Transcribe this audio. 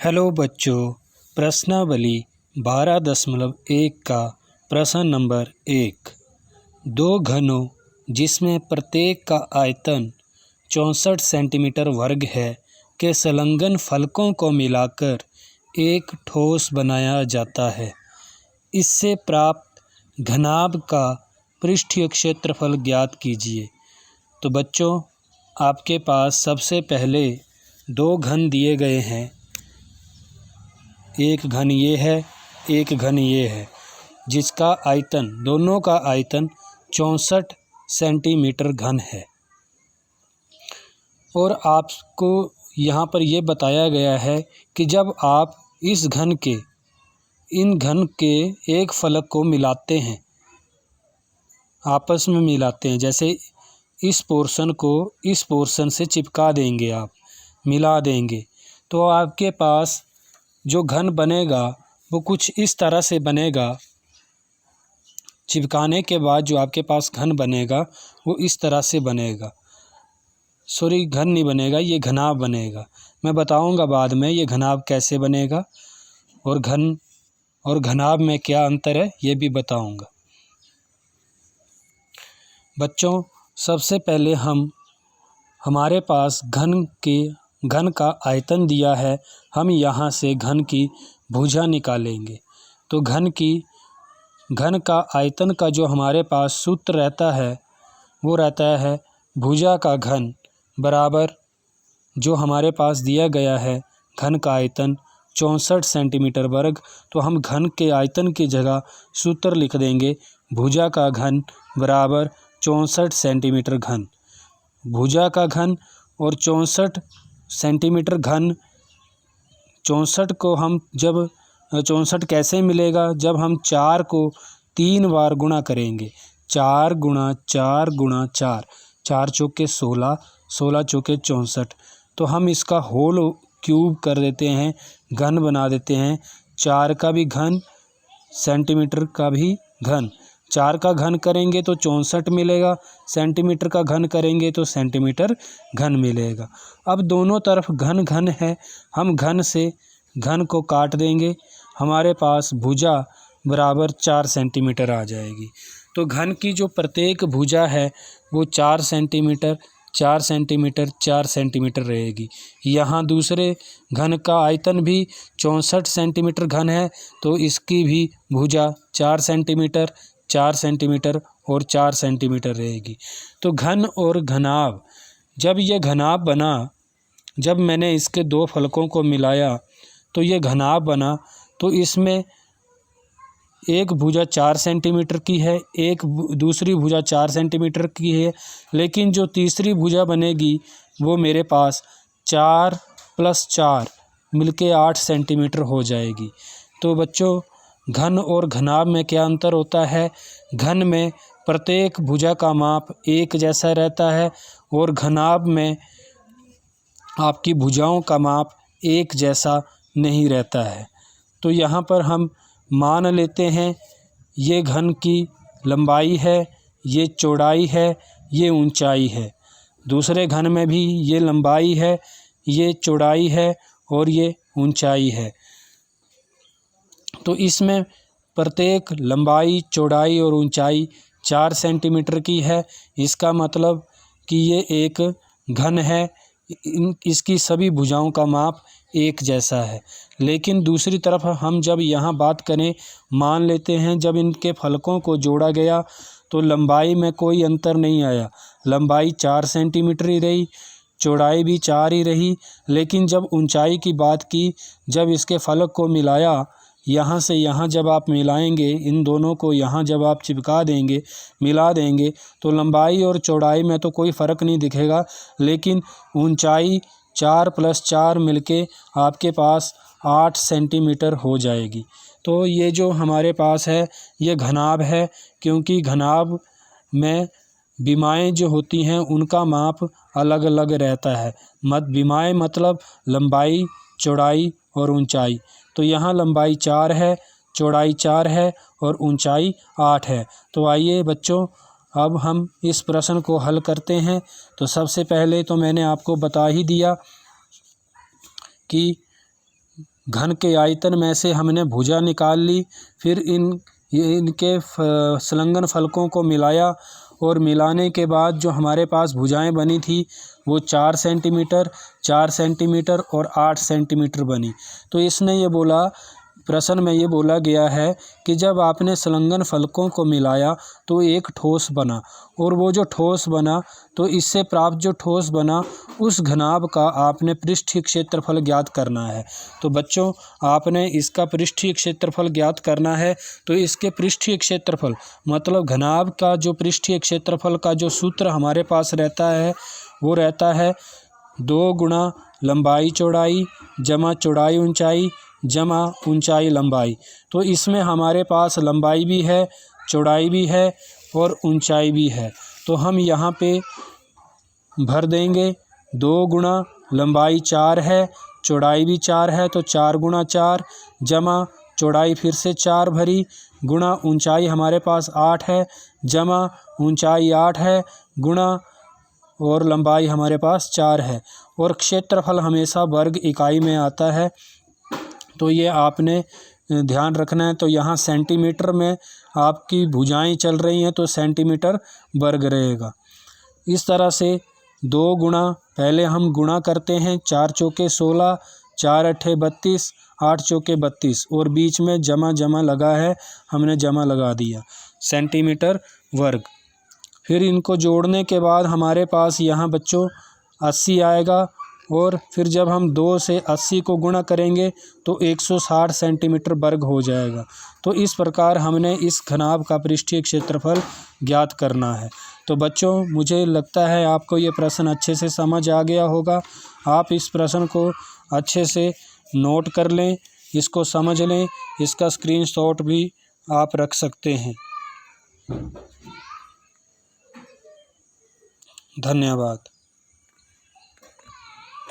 Hello बच्चों, प्रश्नावली 12.1 का प्रश्न नंबर 1। दो घनों जिसमें प्रत्येक का आयतन 64 सेंटीमीटर वर्ग है के संलग्न फलकों को मिलाकर एक ठोस बनाया जाता है। इससे प्राप्त घनाभ का पृष्ठीय क्षेत्रफल ज्ञात कीजिए। तो बच्चों, आपके पास सबसे पहले दो घन दिए गए हैं। एक घन ये है, एक घन ये है, जिसका आयतन, दोनों का आयतन 64 सेंटीमीटर घन है। और आपको यहाँ पर ये बताया गया है कि जब आप इन घन के एक फलक को मिलाते हैं, आपस में मिलाते हैं, जैसे इस पोर्शन को इस पोर्शन से चिपका देंगे, आप मिला देंगे, तो आपके पास जो घन बनेगा वो कुछ इस तरह से बनेगा। चिपकाने के बाद जो आपके पास घन बनेगा वो इस तरह से बनेगा। सॉरी, घन नहीं बनेगा, ये घनाभ बनेगा। मैं बताऊंगा बाद में ये घनाभ कैसे बनेगा और घन और घनाभ में क्या अंतर है ये भी बताऊंगा। बच्चों, सबसे पहले हमारे पास घन का आयतन दिया है। हम यहाँ से घन की भुजा निकालेंगे। तो घन का आयतन का जो हमारे पास सूत्र रहता है वो रहता है भुजा का घन बराबर, जो हमारे पास दिया गया है घन का आयतन 64 सेंटीमीटर वर्ग, तो हम घन के आयतन की जगह सूत्र लिख देंगे भुजा का घन बराबर 64 सेंटीमीटर घन। भुजा का घन और 64 सेंटीमीटर घन, 64 को हम जब 64 कैसे मिलेगा, जब हम 4 को 3 बार गुणा करेंगे। 4 गुणा 4 गुणा 4, 4 चौके 16, 16 चौके 64, तो हम इसका होल क्यूब कर देते हैं, घन बना देते हैं। 4 का भी घन, सेंटीमीटर का भी घन। 4 का घन करेंगे तो 64 मिलेगा, सेंटीमीटर का घन करेंगे तो सेंटीमीटर घन मिलेगा। अब दोनों तरफ घन घन है, हम घन से घन को काट देंगे, हमारे पास भुजा बराबर 4 सेंटीमीटर आ जाएगी। तो घन की जो प्रत्येक भुजा है वो 4 सेंटीमीटर 4 सेंटीमीटर 4 सेंटीमीटर रहेगी। यहाँ दूसरे घन का आयतन भी 64 सेंटीमीटर घन है, तो इसकी भी भुजा 4 सेंटीमीटर 4 सेंटीमीटर और 4 सेंटीमीटर रहेगी। तो घन और घनाभ, जब ये घनाभ बना, जब मैंने इसके दो फलकों को मिलाया तो ये घनाभ बना। तो इसमें एक भुजा 4 सेंटीमीटर की है, एक दूसरी भुजा 4 सेंटीमीटर की है, लेकिन जो तीसरी भुजा बनेगी वो मेरे पास 4 + 4 मिलके 8 सेंटीमीटर हो जाएगी। तो बच्चों, घन और घनाभ में क्या अंतर होता है? घन में प्रत्येक भुजा का माप एक जैसा रहता है और घनाभ में आपकी भुजाओं का माप एक जैसा नहीं रहता है। तो यहाँ पर हम मान लेते हैं ये घन की लंबाई है, ये चौड़ाई है, ये ऊंचाई है। दूसरे घन में भी ये लंबाई है, ये चौड़ाई है और ये ऊंचाई है। तो इसमें प्रत्येक लंबाई, चौड़ाई और ऊंचाई 4 सेंटीमीटर की है। इसका मतलब कि ये एक घन है, इसकी सभी भुजाओं का माप एक जैसा है। लेकिन दूसरी तरफ हम जब यहाँ बात करें, मान लेते हैं जब इनके फलकों को जोड़ा गया तो लंबाई में कोई अंतर नहीं आया, लंबाई 4 सेंटीमीटर ही रही, चौड़ाई भी 4 ही रही। लेकिन जब ऊंचाई की बात की, जब इसके फलक को मिलाया, यहाँ से यहाँ जब आप मिलाएंगे, इन दोनों को यहाँ जब आप चिपका देंगे, मिला देंगे, तो लंबाई और चौड़ाई में तो कोई फ़र्क नहीं दिखेगा, लेकिन ऊंचाई 4 + 4 मिलके आपके पास 8 सेंटीमीटर हो जाएगी। तो ये जो हमारे पास है ये घनाभ है, क्योंकि घनाभ में विमाएँ जो होती हैं उनका माप अलग अलग रहता है। विमाएँ मतलब लंबाई, चौड़ाई और ऊंचाई। तो यहाँ लंबाई 4 है, चौड़ाई 4 है और ऊंचाई 8 है। तो आइए बच्चों, अब हम इस प्रश्न को हल करते हैं। तो सबसे पहले तो मैंने आपको बता ही दिया कि घन के आयतन में से हमने भुजा निकाल ली। फिर इनके संलग्न फलकों को मिलाया और मिलाने के बाद जो हमारे पास भुजाएं बनी थी वो 4 सेंटीमीटर, 4 सेंटीमीटर और 8 सेंटीमीटर बनी। तो इसने ये बोला, प्रश्न में ये बोला गया है कि जब आपने संलग्न फलकों को मिलाया तो एक ठोस बना, और वो जो ठोस बना तो इससे प्राप्त जो ठोस बना उस घनाभ का आपने पृष्ठीय क्षेत्रफल ज्ञात करना है। तो बच्चों, आपने इसका पृष्ठीय क्षेत्रफल ज्ञात करना है। तो इसके पृष्ठीय क्षेत्रफल मतलब घनाभ का जो पृष्ठीय क्षेत्रफल का जो सूत्र हमारे पास रहता है वो रहता है 2 गुणा लंबाई चौड़ाई जमा चौड़ाई ऊंचाई जमा ऊंचाई लंबाई। तो इसमें हमारे पास लंबाई भी है, चौड़ाई भी है और ऊंचाई भी है। तो हम यहाँ पे भर देंगे 2 गुणा लंबाई 4 है, चौड़ाई भी 4 है तो 4 गुणा 4 जमा चौड़ाई फिर से 4 भरी गुणा ऊंचाई हमारे पास 8 है जमा ऊंचाई 8 है गुणा और लंबाई हमारे पास 4 है। और क्षेत्रफल हमेशा वर्ग इकाई में आता है, तो ये आपने ध्यान रखना है। तो यहाँ सेंटीमीटर में आपकी भुजाएं चल रही हैं तो सेंटीमीटर वर्ग रहेगा। इस तरह से 2 गुणा, पहले हम गुणा करते हैं, 4 चौके 16, 4 अट्ठे 32, 8 चौके 32 और बीच में जमा जमा लगा है, हमने जमा लगा दिया, सेंटीमीटर वर्ग। फिर इनको जोड़ने के बाद हमारे पास यहाँ बच्चों 80 आएगा, और फिर जब हम 2 से 80 को गुणा करेंगे तो 160 सेंटीमीटर वर्ग हो जाएगा। तो इस प्रकार हमने इस घनाभ का पृष्ठीय क्षेत्रफल ज्ञात करना है। तो बच्चों, मुझे लगता है आपको ये प्रश्न अच्छे से समझ आ गया होगा। आप इस प्रश्न को अच्छे से नोट कर लें, इसको समझ लें, इसका स्क्रीनशॉट भी आप रख सकते हैं। धन्यवाद।